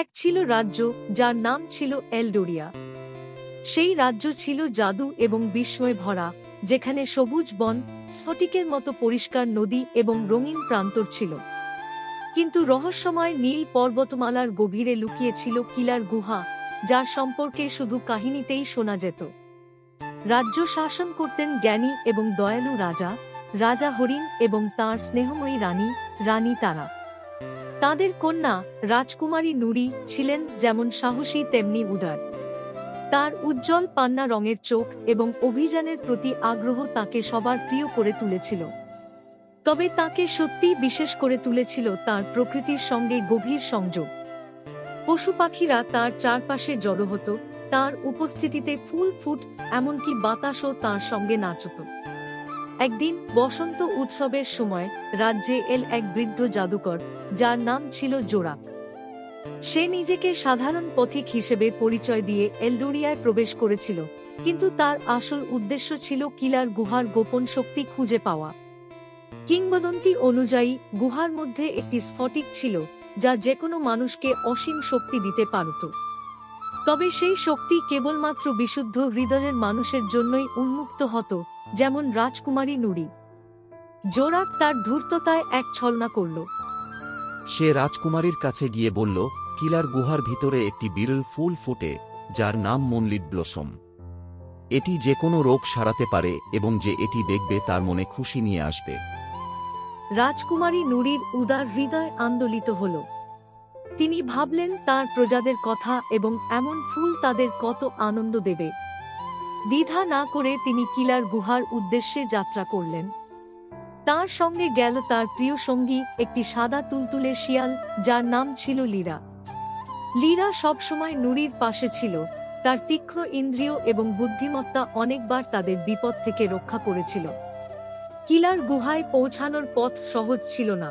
এক ছিল রাজ্য যার নাম ছিল এলডোরিয়া। সেই রাজ্য ছিল জাদু এবং বিস্ময়ে ভরা, যেখানে সবুজ বন, স্ফটিকের মতো পরিষ্কার নদী এবং রঙিন প্রান্তর ছিল। কিন্তু রহস্যময় নীল পর্বতমালার গভীরে লুকিয়ে ছিল কিলার গুহা, যার সম্পর্কে শুধু কাহিনীতেই শোনা যেত। রাজ্য শাসন করতেন জ্ঞানী এবং দয়ালু রাজা, রাজা হরিণ এবং তাঁর স্নেহময়ী রানী, রানী তারা। তাঁদের কন্যা রাজকুমারী নুরি ছিলেন যেমন সাহসী তেমনি উদার। তার উজ্জ্বল পান্না রঙের চোখ এবং অভিযানের প্রতি আগ্রহ তাকে সবার প্রিয় করে তুলেছিল। তবে তাকে সত্যিই বিশেষ করে তুলেছিল তার প্রকৃতির সঙ্গে গভীর সংযোগ। পশু পাখিরা তার চারপাশে জড়ো হতো, তার উপস্থিতিতে ফুল ফুট, এমনকি বাতাসও তার সঙ্গে নাচত। একদিন বসন্ত উৎসবের সময় রাজ্যে এল এক বৃদ্ধ জাদুকর, যার নাম ছিল জোরাক। সে নিজেকে সাধারণ পথিক হিসেবে পরিচয় দিয়ে এলডোরিয়ায় প্রবেশ করেছিল, কিন্তু তার আসল উদ্দেশ্য ছিল কিলার গুহার গোপন শক্তি খুঁজে পাওয়া। কিংবদন্তি অনুযায়ী গুহার মধ্যে একটি স্ফটিক ছিল, যা যেকোনো মানুষকে অসীম শক্তি দিতে পারত। তবে সেই শক্তি কেবলমাত্র বিশুদ্ধ হৃদয়ের মানুষের জন্যই উন্মুক্ত হতো, যেমন রাজকুমারী নুরি। জোরাক তার ধূর্ততায় এক ছলনা করল। সে রাজকুমারীর কাছে গিয়ে বলল, কিলার গুহার ভিতরে একটি বিরল ফুল ফোটে, যার নাম মুনলিট ব্লসম। এটি যে কোনো রোগ সারাতে পারে এবং যে এটি দেখবে তার মনে খুশি নিয়ে আসবে। রাজকুমারী নুরির উদার হৃদয় আন্দোলিত হল। তিনি ভাবলেন তার প্রজাদের কথা এবং এমন ফুল তাদের কত আনন্দ দেবে। দ্বিধা না করে তিনি কিলার গুহার উদ্দেশ্যে যাত্রা করলেন। তার সঙ্গে গেল তার প্রিয় সঙ্গী, একটি সাদা তুলতুলে শিয়াল, যার নাম ছিল লীরা। লীরা সবসময় নুরির পাশে ছিল, তার তীক্ষ্ণ ইন্দ্রিয় এবং বুদ্ধিমত্তা অনেকবার তাদের বিপদ থেকে রক্ষা করেছিল। কিলার গুহায় পৌঁছানোর পথ সহজ ছিল না।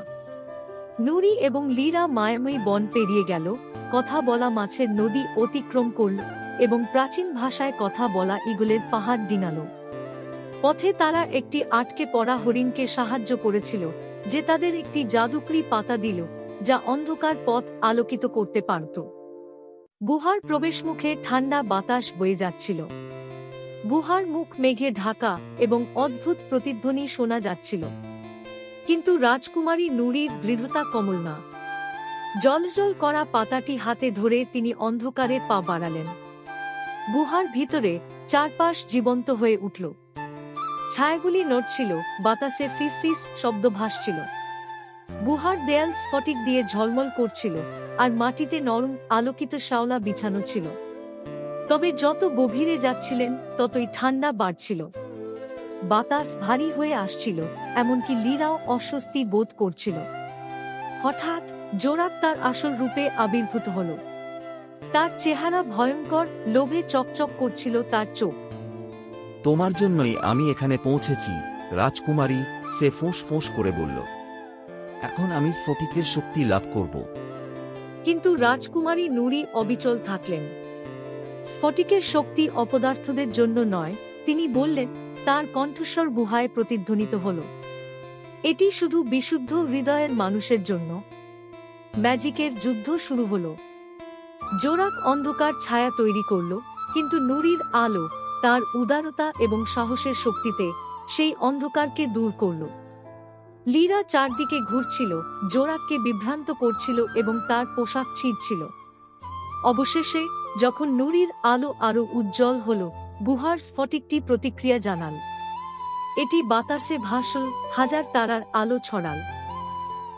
নুরি এবং লীরা মায়াময়ী বন পেরিয়ে গেল, কথা বলা মাছের নদী অতিক্রম করল এবং প্রাচীন ভাষায় কথা বলা ঈগলের পাহাড় ডিঙাল। পথে তারা একটি আটকে পড়া হরিণকে সাহায্য করেছিল, যে তাদের একটি জাদুকরি পাতা দিল, যা অন্ধকার পথ আলোকিত করতে পারত। গুহার প্রবেশমুখে ঠান্ডা বাতাস বয়ে যাচ্ছিল। গুহার মুখ মেঘে ঢাকা এবং অদ্ভুত প্রতিধ্বনি শোনা যাচ্ছিল। কিন্তু রাজকুমারী নুরির দৃঢ়তা কমল না। জলজল করা পাতাটি হাতে ধরে তিনি অন্ধকারে পা বাড়ালেন। গুহার ভিতরে চারপাশ জীবন্ত হয়ে উঠল। ছায়াগুলি নড়ছিল, বাতাসে ফিসফিস শব্দ ভাসছিল। গুহার দেয়াল স্ফটিক দিয়ে ঝলমল করছিল, আর মাটিতে নরম আলোকিত শ্যাওলা বিছানো ছিল। তবে যত গভীরে যাচ্ছিলেন ততই ঠান্ডা বাড়ছিল। বাতাস ভারী হয়ে আসছিল, এমনকি লীরাও অস্বস্তি বোধ করছিল। হঠাৎ জোরাক তার আসল রূপে আবির্ভূত হল। তার চেহারা ভয়ঙ্কর, লোভে চকচক করছিল তার চোখ। তোমার জন্যই আমি এখানে পৌঁছেছি, রাজকুমারী, সে ফোঁস ফোঁস করে বলল। এখন আমি স্ফটিকের শক্তি লাভ করব। কিন্তু রাজকুমারী নুরি অবিচল থাকলেন। স্ফটিকের শক্তি অপদার্থদের জন্য নয়, তিনি বললেন। তার কণ্ঠস্বর গুহায় প্রতিধ্বনিত হল। এটি শুধু বিশুদ্ধ হৃদয়ের মানুষের জন্য। ম্যাজিকের যুদ্ধ শুরু হল। জোরাক অন্ধকার ছায়া তৈরি করল, কিন্তু নুরির আলো, তার উদারতা এবং সাহসের শক্তিতে সেই অন্ধকারকে দূর করল। লীরা চারদিকে ঘুরছিল, জোরাককে বিভ্রান্ত করছিল এবং তার পোশাক ছিঁড়ছিল। অবশেষে যখন নুরির আলো আরো উজ্জ্বল হল, গুহার স্ফটিকটি প্রতিক্রিয়া জানাল। এটি বাতাসে ভাসল, হাজার তারার আলো ছড়াল।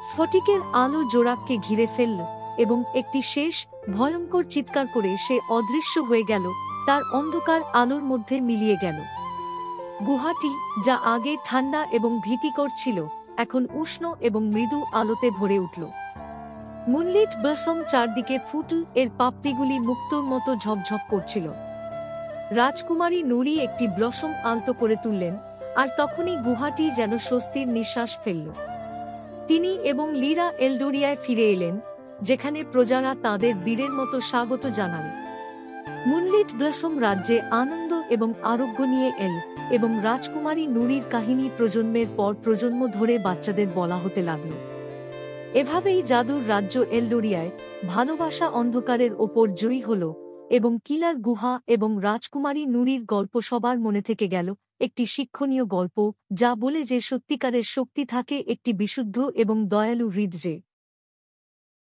স্ফটিকের আলো জোরাককে ঘিরে ফেলল এবং একটি শেষ ভয়ঙ্কর চিৎকার করে সে অদৃশ্য হয়ে গেল, তার অন্ধকার আলোর মধ্যে মিলিয়ে গেল। গুহাটি, যা আগে ঠান্ডা এবং ভীতিকর ছিল, এখন উষ্ণ এবং মৃদু আলোতে ভরে উঠল। মুনলিট ব্লসম চারদিকে ফুটল, এর পাপড়িগুলি মুক্তোর মতো ঝকঝক করছিল। রাজকুমারী নুরি একটি ব্লসম আলতো করে তুললেন, আর তখনই গুহাটি যেন স্বস্তির নিঃশ্বাস ফেলল। তিনি এবং লীরা এলডোরিয়ায় ফিরে এলেন, যেখানে প্রজারা তাদের বীরের মতো স্বাগত জানান। মুনলিট ব্লসম রাজ্যে আনন্দ এবং আরোগ্য নিয়ে এল, এবং রাজকুমারী নুরির কাহিনী প্রজন্মের পর প্রজন্ম ধরে বাচ্চাদের বলা হতে লাগল। এভাবেই জাদুর রাজ্য এলডোরিয়ায় ভালোবাসা অন্ধকারের ওপর জয়ী হল এবং কিলার গুহা এবং রাজকুমারী নুরির গল্প সবার মনে থেকে গেল, একটি শিক্ষণীয় গল্প যা বলে যে সত্যিকারের শক্তি থাকে একটি বিশুদ্ধ এবং দয়ালু হৃদয়ে।